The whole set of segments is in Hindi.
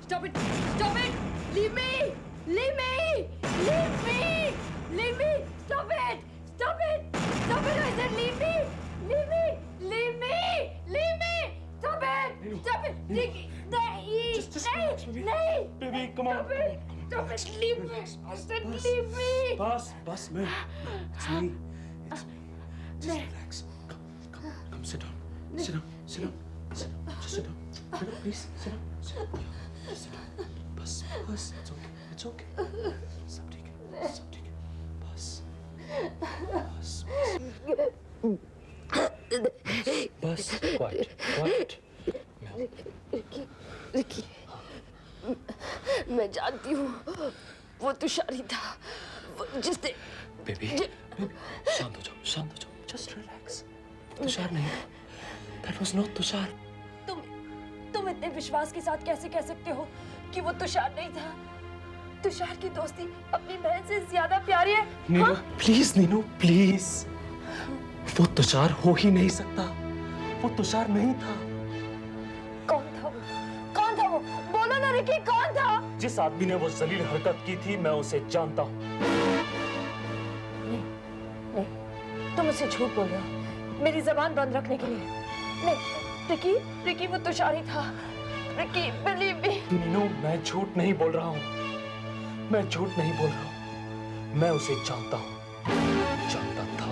Stop it! Stop it! Leave me! Leave me! Leave me! Leave me! Stop it! Stop it! Stop it! I said leave me! Leave me! Leave me! Leave me! Stop it! Stop it! Ricky! Just relax, baby. नहीं! Baby, come on. Stop it! Stop it! Leave me! I said leave me! Bus, man. It's me. It's me. Just relax. Come, sit down. Sit down. Just sit down. Please, sit down. Just sit down. Bus. It's okay. सब ठीक है. Bus. Quiet. रिकी, मैं जानती हूँ वो तुषारी था जिसने Baby, शांत हो जाओ. Just relax. तुषार नहीं था. That was not Tushar. तुम इतने विश्वास के साथ कैसे कह सकते हो कि वो तुषार नहीं था? तुषार की दोस्ती अपनी बहन से ज्यादा प्यारी है। नीनू, नीनू, प्लीज. वो तुषार हो ही नहीं सकता. वो तुषार नहीं था. कौन था वो? बोलो ना रिकी, कौन था? जिस आदमी ने वो जलील हरकत की थी, मैं उसे जानता हूँ. नहीं, तुम मुझसे झूठ बोल रहे हो मेरी जबान बंद रखने के लिए. नहीं, रिकी वो तुषार ही था. Ricky, believe me. नीनू, मैं झूठ नहीं बोल रहा हूँ. मैं उसे जानता हूँ. जानता था.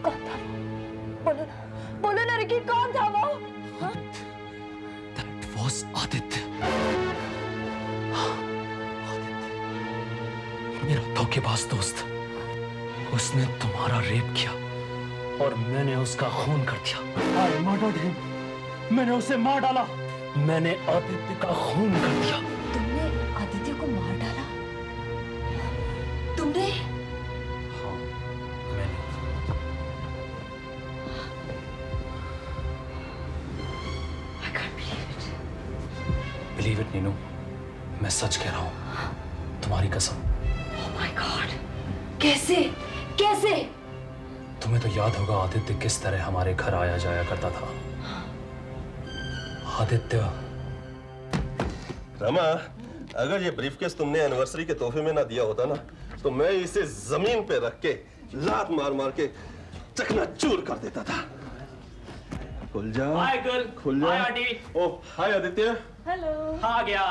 कौन था वो? बोलो ना रिकी, कौन था वो? That was Aditya. मेरा धोखेबाज दोस्त. उसने तुम्हारा रेप किया और मैंने उसका खून कर दिया. I murdered him. मैंने उसे मार डाला. मैंने आदित्य का खून कर दिया. तुमने आदित्य को मार डाला? तुमने? हाँ, मैंने. I can't believe it. Believe it, Neenu. मैं सच कह रहा हूँ. तुम्हारी कसम. Oh my God! कैसे? तुम्हें तो याद होगा आदित्य किस तरह हमारे घर आया जाया करता था. आदित्य. रमा, अगर ये ब्रीफकेस तुमने एनिवर्सरी के तोहफे में ना दिया होता ना, तो मैं इसे जमीन पे रख के लात मार के चकनाचूर कर देता था. खुल जा. Hi girl. खुल जा. Hi aunty. Oh, hi Aditya. Hello. आ गया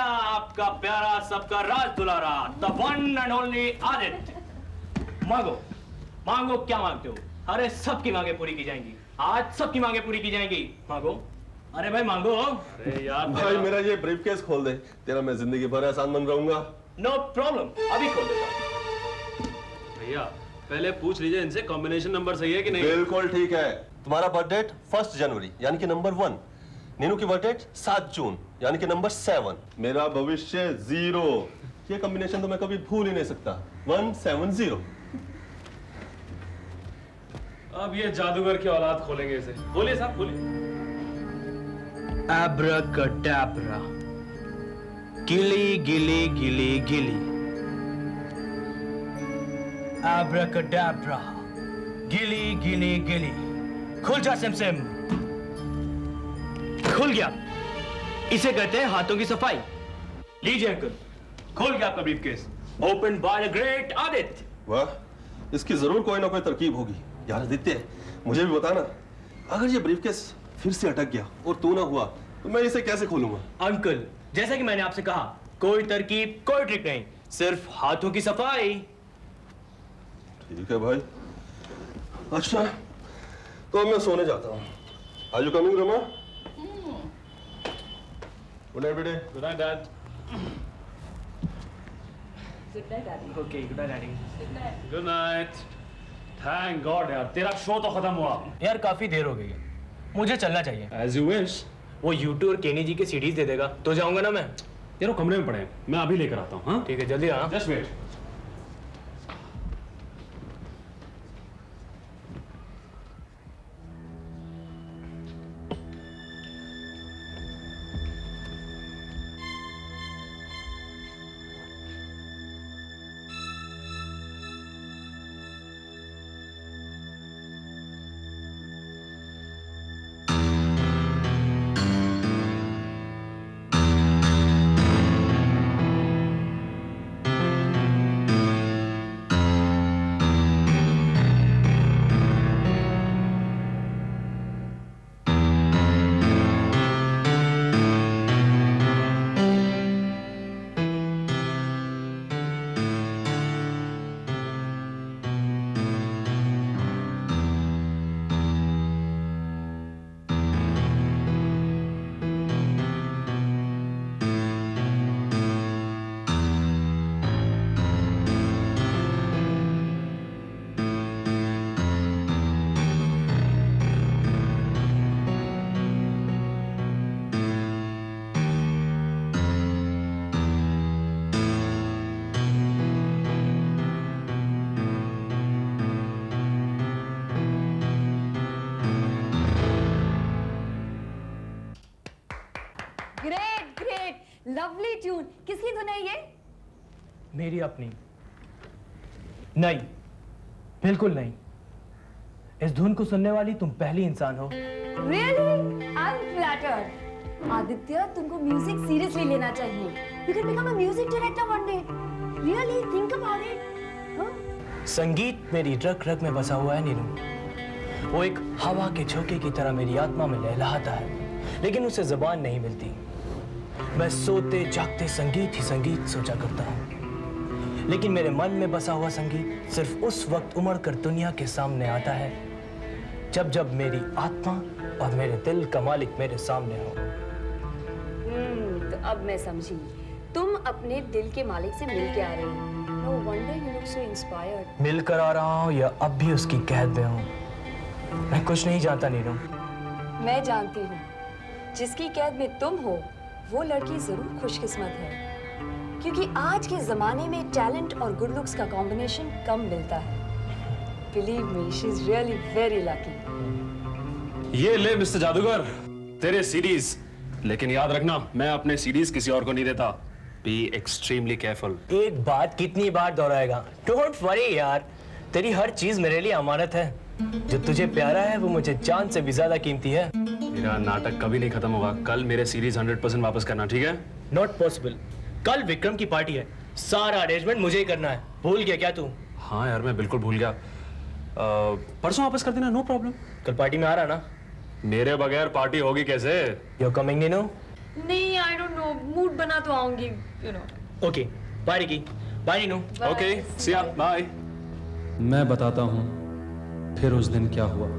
आपका प्यारा सबका राज दुलारा, the one and only Aditya. मांगो क्या मांगते हो? अरे सबकी मांगे पूरी की जाएंगी. आज सबकी मांगे पूरी की जाएंगी. मांगो. अरे भाई मांगो. अरे यार भाई मेरा ये ब्रीफकेस खोल दे. तेरा मैं जिंदगी भर एहसान मन रहूंगा. नो प्रॉब्लम, अभी खोल देता हूं. भैया पहले पूछ लीजिए इनसे कॉम्बिनेशन नंबर सही है कि नहीं. बिल्कुल ठीक है. तुम्हारा बर्थ डेट 1 जनवरी यानी कि नंबर 1. नीनू की बर्थ डेट 7 जून यानी कि नंबर 7. मेरा भविष्य 0. ये कॉम्बिनेशन तो मैं कभी भूल ही नहीं सकता. 170. अब ये जादूगर की औलाद खोलेंगे इसे. बोलिए साहब बोलिए. Abracadabra. Gilly. Abracadabra. Gilly. खुल जा सिम. खुल गया. इसे कहते हैं हाथों की सफाई. लीजिए अंकल. खुल गया आपका briefcase. Open by the great Aditya. वाह, इसकी जरूर कोई ना कोई तरकीब होगी. यार आदित्य, मुझे भी बताना. अगर ये ब्रीफकेस फिर से अटक गया और तू ना हुआ तो मैं इसे कैसे खोलूंगा? अंकल, जैसा कि मैंने आपसे कहा, कोई तरकीब, कोई ट्रिक नहीं, सिर्फ हाथों की सफाई. ठीक है भाई. अच्छा, तो अब मैं सोने जाता हूँ. Are you coming, Rama? Good night, बेटे. Good night dad. Okay, good night daddy. Good night. Thank God यार, तेरा शो तो खत्म हुआ. यार काफी देर हो गई है, मुझे चलना चाहिए. As you wish. वो यूट्यूब और केनी जी के सीडीज दे देगा तो जाऊंगा ना मैं. यार वो कमरे में पड़े हैं, मैं अभी लेकर आता हूँ. हाँ ठीक है, जल्दी आ. Just wait. Lovely tune. किसकी धुन है ये? मेरी अपनी। नहीं, बिल्कुल नहीं। इस धुन को सुनने वाली तुम पहली इंसान हो। Really? I'm flattered. आदित्य, तुमको म्यूजिक सीरियसली लेना चाहिए। You can become a music director one day. Really? Think about it. Huh? संगीत मेरी रग रग में बसा हुआ है नीनू। वो एक हवा के झोंके की तरह मेरी आत्मा में लहलहाता है, लेकिन उसे जुबान नहीं मिलती। मैं सोते जागते संगीत ही संगीत सोचा करता हूँ, लेकिन मेरे मन में बसा हुआ संगीत सिर्फ उस वक्त उमड़ कर दुनिया के सामने आता है जब जब मेरी आत्मा और मेरे दिल का मालिक मेरे सामने हो। तो अब मैं समझी, तुम अपने दिल के मालिक से मिल के आ रहे हो। No wonder you look so inspired. मिल कर आ रहा हूँ या अब भी उसकी कैद में हूँ, मैं कुछ नहीं जानता नीनू। मैं जानती हूँ, जिसकी कैद में तुम हो वो लड़की जरूर खुशकिस्मत है, क्योंकि आज के जमाने में टैलेंट और गुड लुक्स का कॉम्बिनेशन कम मिलता है। Believe me, she's really very lucky. ये ले मिस्टर जादूगर, तेरे सीडीज। लेकिन याद रखना, मैं अपने सीडीज किसी और को नहीं देता। Be extremely careful. एक बात कितनी बार दोहराएगा? Don't worry यार, तेरी हर चीज मेरे लिए अमानत है। जो तुझे प्यारा है वो मुझे जान से भी ज्यादा कीमती है। मेरा नाटक कभी नहीं खत्म होगा। कल मेरे सीरीज 100% वापस करना, ठीक है? Not possible. कल विक्रम की पार्टी है, सारा अरेंजमेंट मुझे ही करना है। भूल गया क्या तू? हाँ यार, मैं बिल्कुल भूल गया। परसों वापस कर देना, नो प्रॉब्लम। कल पार्टी में आ रहा ना? मेरे बगैर पार्टी होगी कैसे? You're coming, Neenu? नहीं, I don't know, मूड बना तो आऊंगी, you know. Okay, bye Ricky, bye Ninu. Okay, see ya, bye. मैं बताता हूँ फिर उस दिन क्या हुआ।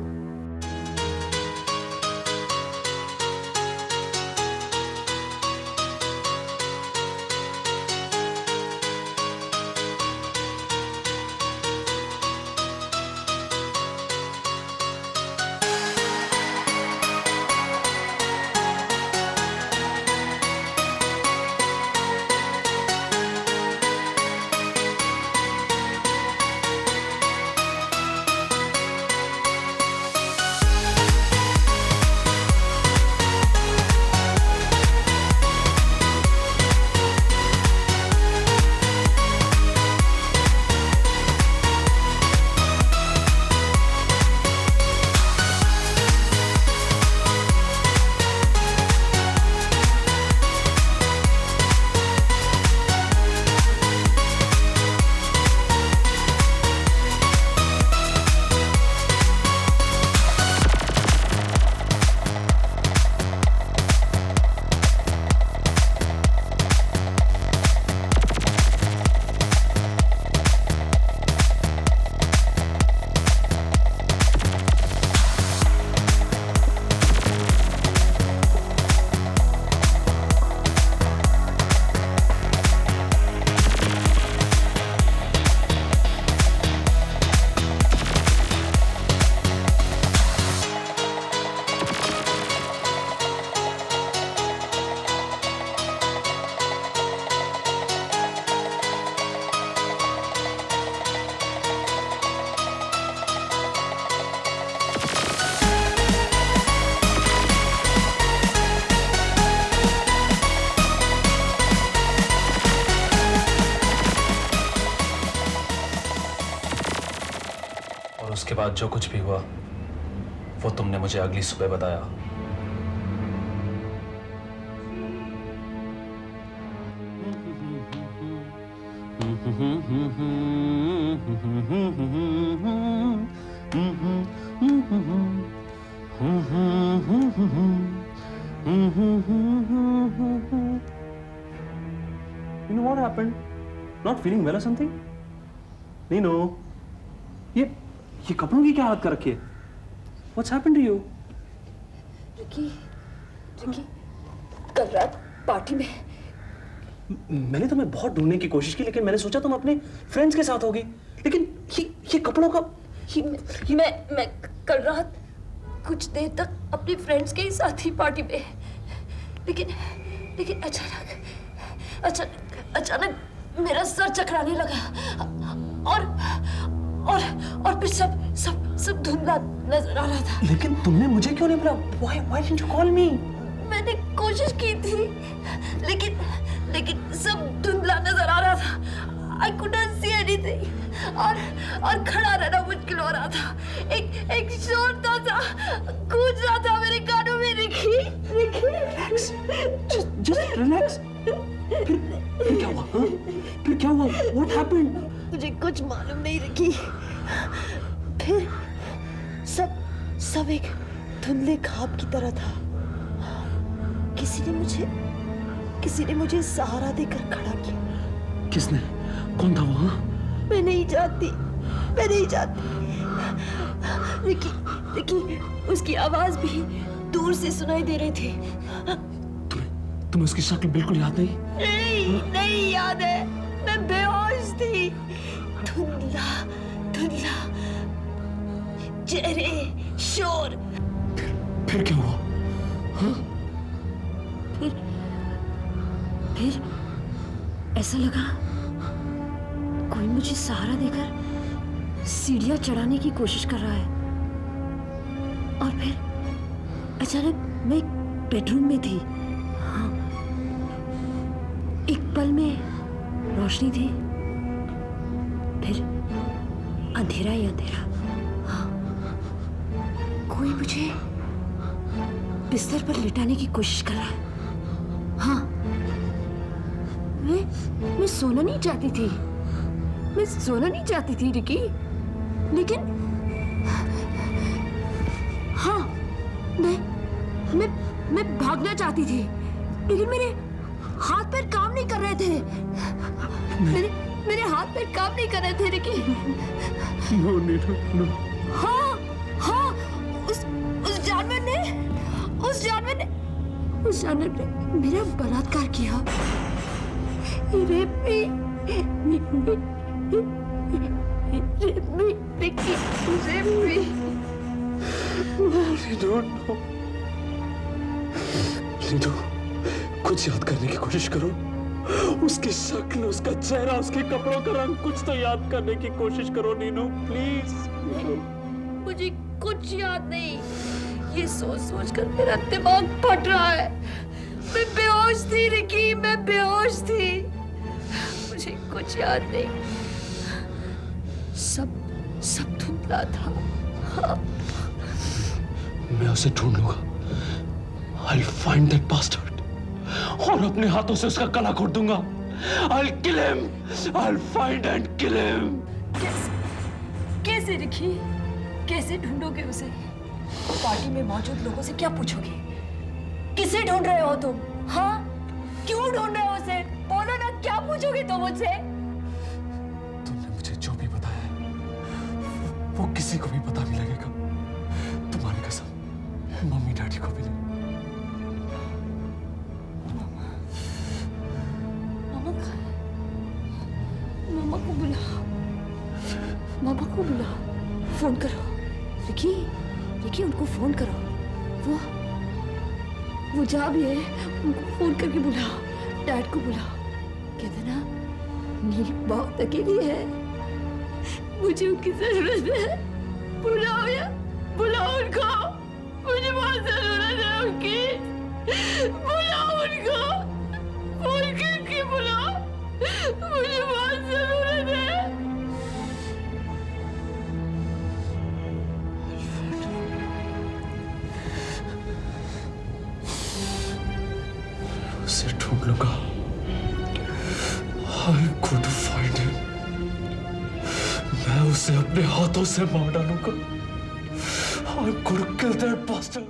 उसके बाद जो कुछ भी हुआ वो तुमने मुझे अगली सुबह बताया। You know what happened? Not feeling well or something? Neenu, ये कपड़ों की क्या हालत कर रखी है? What's happened to you? Ricky, कल रात पार्टी में मैंने तुम्हें बहुत ढूंढने की कोशिश की, लेकिन मैंने सोचा तुम अपने फ्रेंड्स के साथ होगी। लेकिन ये कपड़ों का मैं कल रात कुछ देर तक अपने फ्रेंड्स के ही साथ ही पार्टी में, लेकिन अचानक मेरा सर चकराने लगा और फिर सब धुंधला नजर आ रहा था। लेकिन तुमने मुझे क्यों नहीं बुलाया? Why didn't you call me? मैंने कोशिश की थी, लेकिन सब धुंधला नजर आ रहा था। I couldn't see anything. और खड़ा रहना मुश्किल हो रहा था। एक शोर था गूंज रहा था मेरे कानों में, रिकी। Relax. Just relax. फिर क्या हुआ? हाँ? फिर क्या हुआ? What happened? मुझे कुछ मालूम नहीं, रिकी। फिर सब एक धुंधले ख्वाब की तरह था। किसी ने मुझे सहारा देकर खड़ा किया। किसने? कौन था वहाँ? मैं नहीं जानती। रिकी, उसकी आवाज भी दूर से सुनाई दे रही थी। तुम्हें उसकी शक्ल बिल्कुल याद नहीं? नहीं याद है। मैं बेहोश थी। धुंधला चेहरे, शोर। फिर क्या हुआ? हाँ? फिर ऐसा लगा कोई मुझे सहारा देकर सीढ़ियां चढ़ाने की कोशिश कर रहा है। और फिर अचानक मैं एक बेडरूम में थी। हाँ, एक पल में रोशनी थी, फिर अंधेरा ही अंधेरा। हाँ, कोई मुझे बिस्तर पर लिटाने की कोशिश कर रहा है। हाँ, मैं सोना नहीं चाहती थी रिकी, लेकिन हाँ, मैं भागना चाहती थी, लेकिन मेरे हाथ पैर काम नहीं कर रहे थे। मेरे हाथ पैर काम नहीं कर रहे थे रिकी। No. हाँ, उस जानवर ने मेरा बलात्कार किया। Rape me, Ricky, rape me. I don't know. Neenu, कुछ याद करने की कोशिश करो। उसकी शक्ल, उसका चेहरा, उसके कपड़ों का रंग, कुछ तो याद करने की कोशिश करो नीनू, प्लीज। मुझे कुछ याद नहीं। ये सोच कर मेरा दिमाग फट रहा है। मैं बेहोश थी रिकी, मैं बेहोश थी। मुझे कुछ याद नहीं। सब धुंधला था। हाँ। मैं उसे ढूंढ लूंगा। I'll find that bastard और अपने हाथों से उसका गला घोट दूंगा। I'll kill him. I'll find and kill him. कैसे रिकी? कैसे ढूंढोगे उसे? पार्टी में मौजूद लोगों से क्या पूछोगे? किसे ढूंढ रहे हो तुम? हाँ? क्यों ढूंढ रहे हो उसे? बोलो ना, क्या पूछोगे तुम मुझसे? तुमने मुझे जो भी बताया है, वो किसी को भी पता नहीं लगेगा। तुम्हारी कसम, मम्मी डैडी को भी नहीं। मामा को बुलाओ। फोन करो। रिकी, उनको फोन करो। वो जहाँ भी है, उनको फोन करके बुलाओ। डैड को बुलाओ। कहते ना, नील बहुत अकेली है, मुझे उनकी जरूरत है। बुलाओ उनको। मुझे बहुत जरूरत है उनकी। बुलाओ उनको। फोन करके बुलाओ। मुझे बहुत जरूरत है। उसे ढूंढ लूंगा। I'll go to find him. मैं उसे अपने हाथों से मार डालूंगा। I'm gonna kill that bastard.